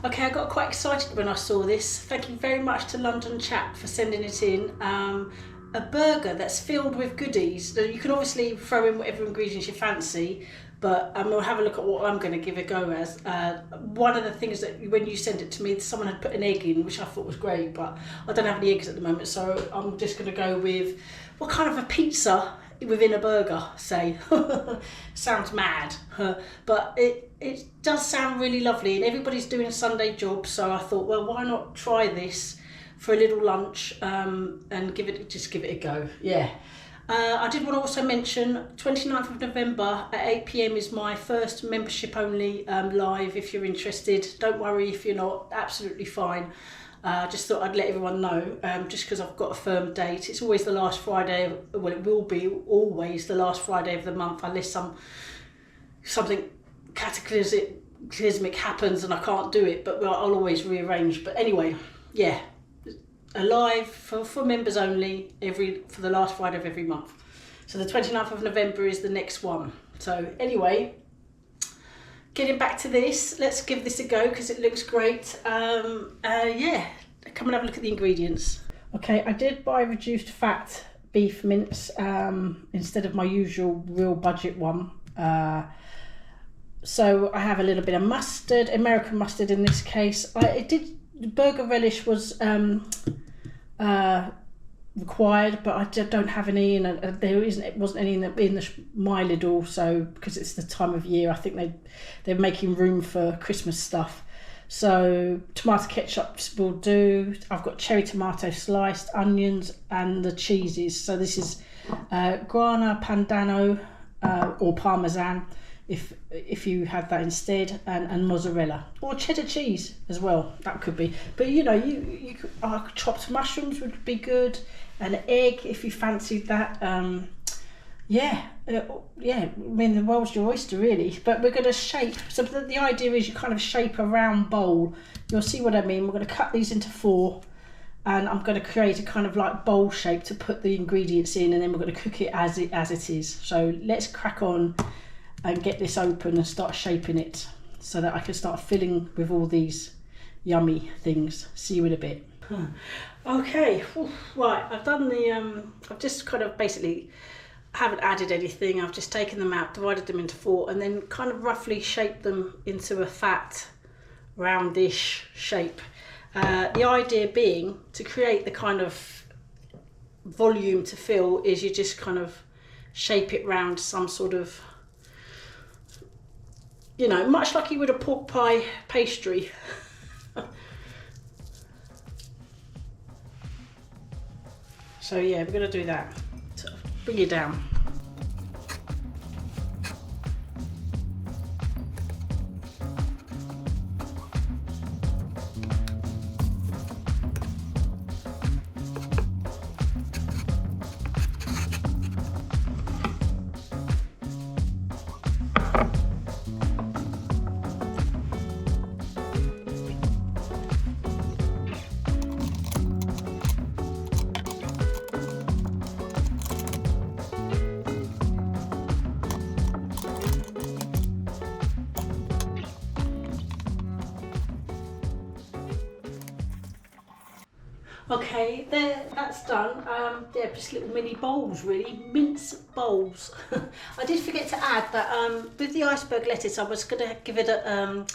Okay, I got quite excited when I saw this. Thank you very much to London Chap for sending it in. A burger that's filled with goodies. You can obviously throw in whatever ingredients you fancy, but we'll have a look at what I'm going to give a go as. One of the things that when you sent it to me, someone had put an egg in, which I thought was great, but I don't have any eggs at the moment, so I'm just going to go with what kind of a pizza within a burger, say. Sounds mad, but it does sound really lovely, and everybody's doing a Sunday job, so I thought, well, why not try this for a little lunch and just give it a go. Yeah. I did want to also mention 29th of November at 8 PM is my first membership only live. If you're interested, don't worry if you're not, absolutely fine. Just thought I'd let everyone know, just because I've got a firm date. It's always the last Friday, well, it will be always the last Friday of the month, unless something cataclysmic happens and I can't do it, but I'll always rearrange. But anyway, yeah, a live for members only for the last Friday of every month. So the 29th of November is the next one. So anyway, getting back to this, let's give this a go because it looks great. Yeah, come and have a look at the ingredients. Okay, I did buy reduced fat beef mince instead of my usual real budget one. So I have a little bit of mustard, American mustard in this case. Burger relish was required, but I don't have any, and it wasn't any in my Lidl, so because it's the time of year, I think they're making room for Christmas stuff. So tomato ketchup will do. I've got cherry tomato sliced, onions, and the cheeses. So this is grana padano or parmesan, if you have that instead, and mozzarella or cheddar cheese as well, that could be. But you know, you chopped mushrooms would be good, an egg if you fancied that. Yeah, I mean, the world's your oyster really. But we're going to shape, so the idea is you kind of shape a round bowl. You'll see what I mean. We're going to cut these into 4, and I'm going to create a kind of like bowl shape to put the ingredients in, and then we're going to cook it as it is. So let's crack on and get this open and start shaping it so that I can start filling with all these yummy things. See you in a bit. Okay, right, I've done I've just kind of basically haven't added anything. I've just taken them out, divided them into 4, and then kind of roughly shaped them into a fat, roundish shape. The idea being to create the kind of volume to fill is you just kind of shape it round some sort of, you know, much like you would a pork pie pastry. So yeah, we're going to do that. So bring it down. Okay, there, that's done. Yeah, just little mini bowls really, mince bowls. I did forget to add that with the iceberg lettuce, I was going to give it a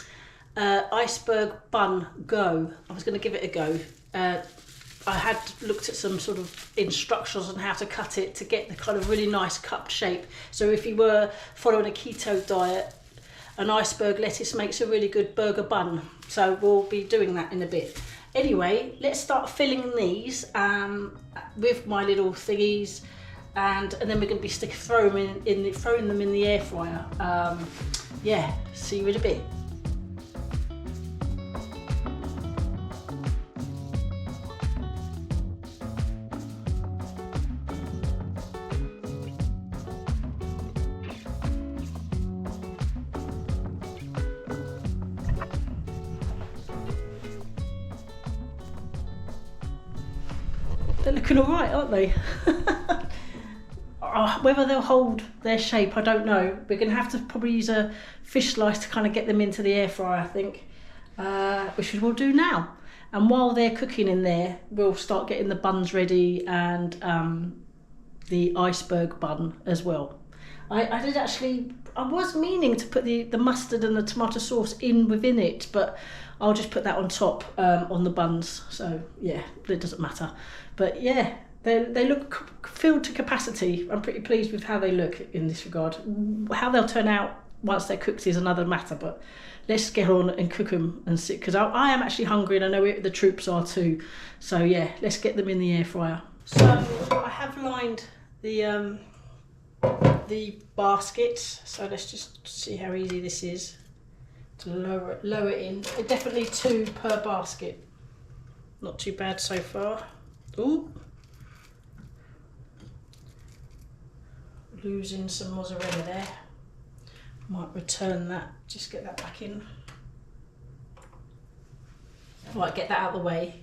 iceberg bun go. I was going to give it a go. I had looked at some sort of instructions on how to cut it to get the kind of really nice cupped shape. So if you were following a keto diet, an iceberg lettuce makes a really good burger bun. So we'll be doing that in a bit. Anyway, let's start filling these with my little thingies, and then we're going to be throwing them in the air fryer. Yeah, see you in a bit. They're looking all right, aren't they? Whether they'll hold their shape, I don't know. We're going to have to probably use a fish slice to kind of get them into the air fryer, I think. which we'll do now. And while they're cooking in there, we'll start getting the buns ready and the iceberg bun as well. I was meaning to put the mustard and the tomato sauce within it, but I'll just put that on top on the buns. So yeah, it doesn't matter. But yeah, they look filled to capacity. I'm pretty pleased with how they look in this regard. How they'll turn out once they're cooked is another matter, but let's get on and cook them and see, because I am actually hungry and I know the troops are too. So yeah, let's get them in the air fryer. So I have lined the basket, so let's just see how easy this is to lower it in. Definitely 2 per basket. Not too bad so far. Ooh, losing some mozzarella there. Might return that, just get that back in. Right, get that out of the way.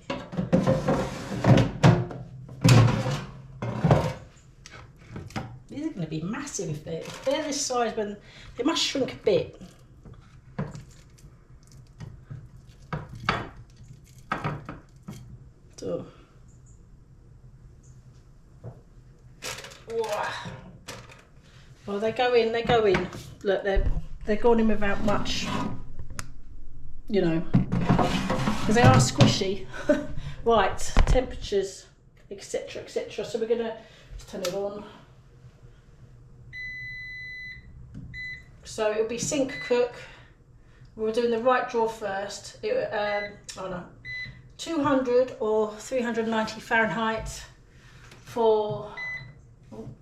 These are going to be massive if they're this size, but they must shrink a bit. So, well, they go in. Look, they're going in without much, you know, because they are squishy. Right, temperatures, etc., etc. So we're gonna turn it on. So it'll be sink cook. We're doing the right drawer first. 200 or 390 Fahrenheit for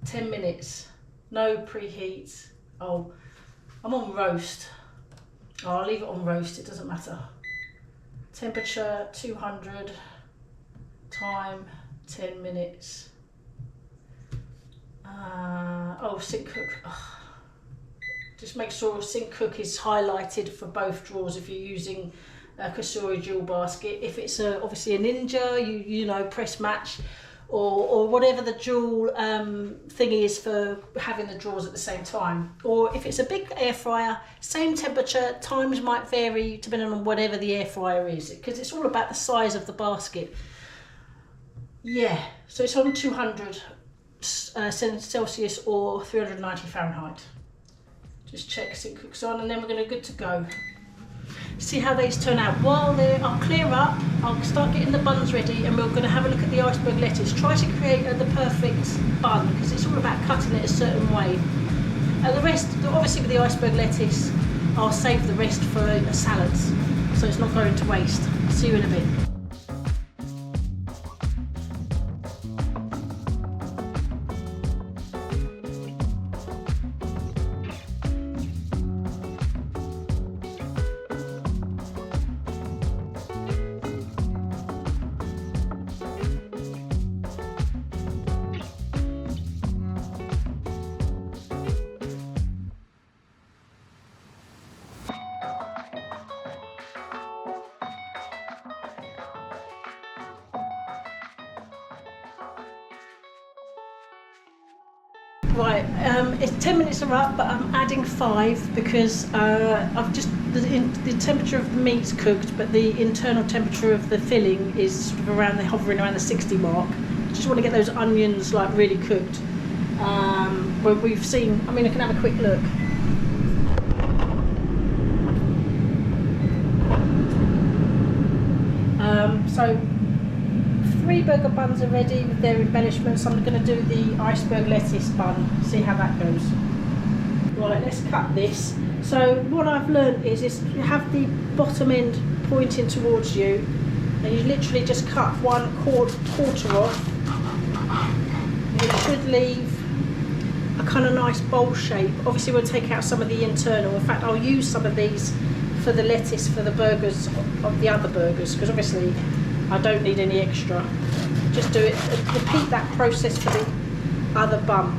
10 minutes. No preheat. Oh, I'm on roast. Oh, I'll leave it on roast, it doesn't matter. Temperature 200, time 10 minutes. Sink cook. Oh. Just make sure sink cook is highlighted for both drawers if you're using a Cosori dual basket. If it's obviously a Ninja, you know, press match, or whatever the dual thing is for having the drawers at the same time. Or if it's a big air fryer, same temperature, times might vary depending on whatever the air fryer is, because it's all about the size of the basket. Yeah, so it's on 200 Celsius or 390 Fahrenheit. Just check sink cooks on, and then we're going to good to go. See how these turn out. While I'll clear up, I'll start getting the buns ready, and we're going to have a look at the iceberg lettuce. Try to create the perfect bun, because it's all about cutting it a certain way. And the rest, obviously with the iceberg lettuce, I'll save the rest for salads, so it's not going to waste. See you in a bit. Right, it's 10 minutes are up, but I'm adding 5 because the temperature of the meat's cooked, but the internal temperature of the filling is sort of hovering around the 60 mark. Just want to get those onions like really cooked. But we've seen, I can have a quick look. So 3 burger buns are ready with their embellishments. I'm going to do the iceberg lettuce bun, see how that goes. Right, let's cut this. So what I've learned is you have the bottom end pointing towards you, and you literally just cut 1/4 off. It should leave a kind of nice bowl shape. Obviously we'll take out some of the internal. In fact, I'll use some of these for the lettuce for the burgers, of the other burgers, because obviously I don't need any extra. Just do it, repeat that process for the other bun,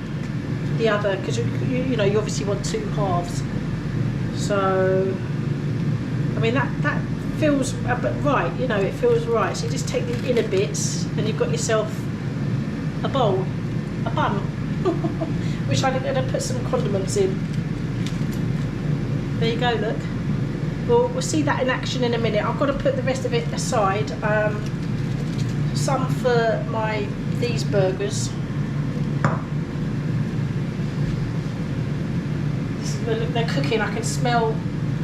because you obviously want 2 halves. So, that feels right, it feels right. So you just take the inner bits and you've got yourself a bowl, a bun, which I'm going to put some condiments in. There you go, look. we'll see that in action in a minute. I've got to put the rest of it aside. Some for these burgers. They're cooking. I can smell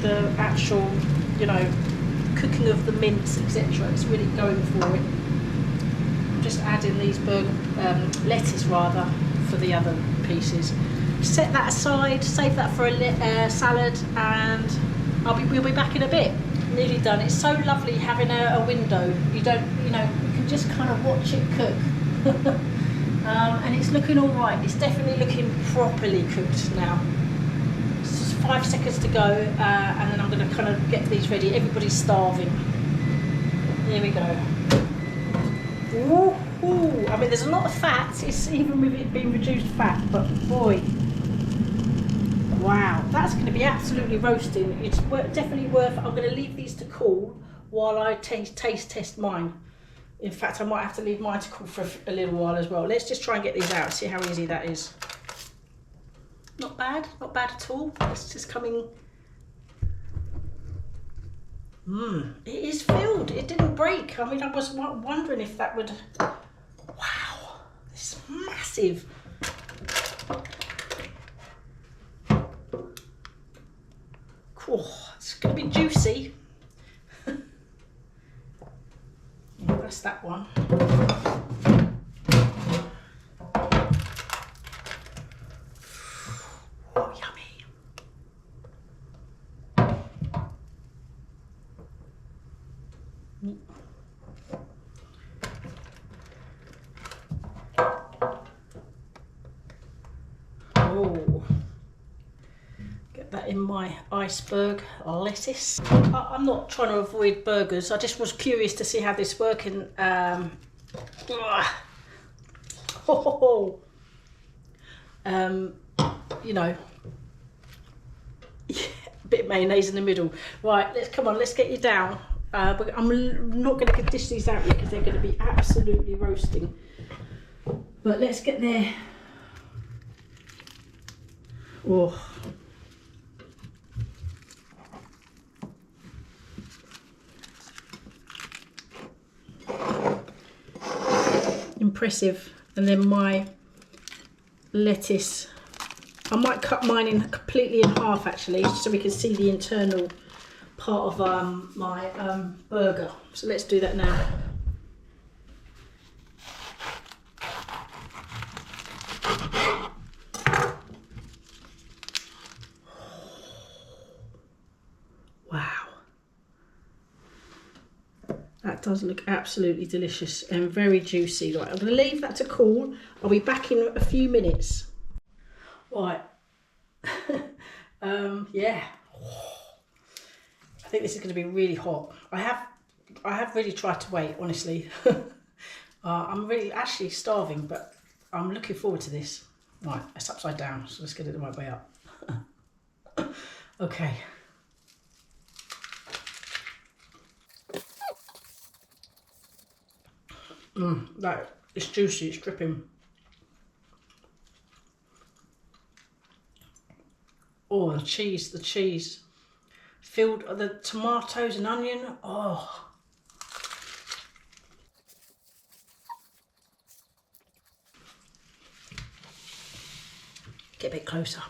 the actual, you know, cooking of the mince, etc. It's really going for it. I'm just adding these lettuce rather for the other pieces. Set that aside, save that for a salad, and we'll be back in a bit. Nearly done. It's so lovely having a window. You don't, you know, you can just kind of watch it cook. And it's looking all right. It's definitely looking properly cooked now. It's just 5 seconds to go, and then I'm going to kind of get these ready. Everybody's starving. There we go. Ooh. I mean, there's a lot of fat. It's even with it being reduced fat, but boy, wow, that's going to be absolutely roasting. It's definitely worth. I'm going to leave these to cool while I taste test mine. In fact, I might have to leave mine to cool for a little while as well. Let's just try and get these out, see how easy that is. Not bad at all. It's just coming. It is filled. It didn't break. I mean, I was wondering if that would. Wow, this is massive. Cool. It's going to be juicy. That's that one. Oh, yummy. Oh, get that in my iceberg lettuce. I'm not trying to avoid burgers. I just was curious to see how this working. You know, a bit of mayonnaise in the middle. Right, let's get you down. But I'm not going to dish these out yet because they're going to be absolutely roasting. But let's get there. Oh. Impressive. And then my lettuce, I might cut mine in completely in half actually, so we can see the internal part of my burger. So let's do that now. Wow. That does look absolutely delicious and very juicy. Right, I'm going to leave that to cool. I'll be back in a few minutes. Right. Yeah. I think this is going to be really hot. I have really tried to wait, honestly. I'm really actually starving, but I'm looking forward to this. Right, it's upside down, so let's get it the right way up. Okay. That it's juicy, it's dripping. Oh, the cheese. Filled the tomatoes and onion. Oh. Get a bit closer.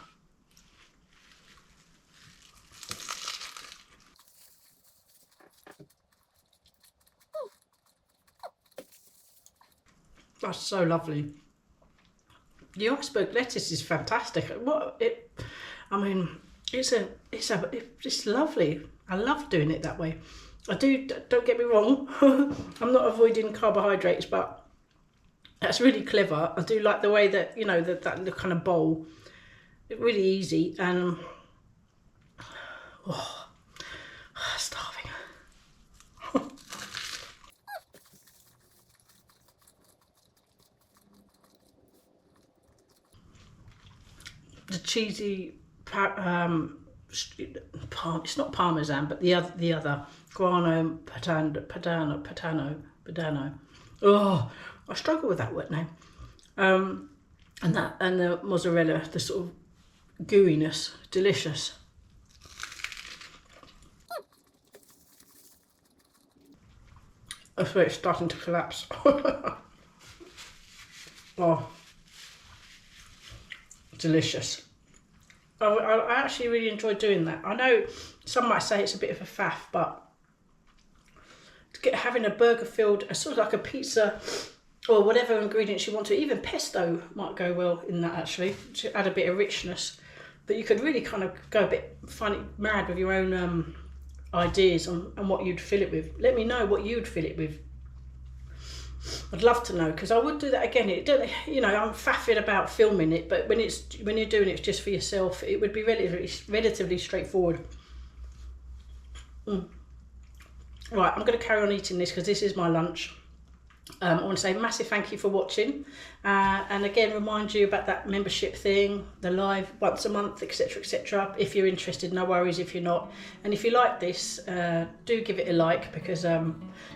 That's so lovely. The iceberg lettuce is fantastic. I mean, it's lovely. I love doing it that way. Don't get me wrong. I'm not avoiding carbohydrates, but that's really clever. I do like the way that, you know, that kind of bowl. It's really easy and starving. The cheesy, it's not parmesan, but the other grano padano. Oh, I struggle with that word name. And the mozzarella, the sort of gooiness, delicious. That's where it's starting to collapse. Oh, delicious. I actually really enjoy doing that. I know some might say it's a bit of a faff, but having a burger filled, sort of like a pizza or whatever ingredients you want to, even pesto might go well in that actually, to add a bit of richness. But you could really kind of go a bit funny, mad with your own ideas on what you'd fill it with. Let me know what you'd fill it with. I'd love to know, because I would do that again. You know, I'm faffing about filming it, but when you're doing it just for yourself, it would be relatively straightforward. Right, I'm going to carry on eating this because this is my lunch. I want to say a massive thank you for watching, and again remind you about that membership thing, the live once a month, etc, etc. If you're interested, no worries if you're not. And if you like this, do give it a like, because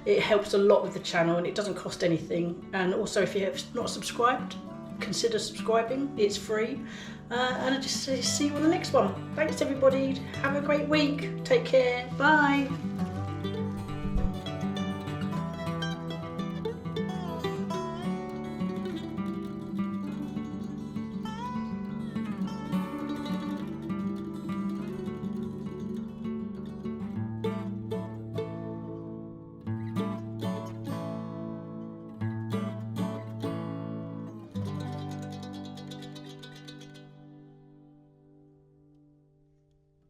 it helps a lot with the channel and it doesn't cost anything. And also, if you have not subscribed, consider subscribing. It's free. And I just see you on the next one. Thanks everybody. Have a great week. Take care. Bye.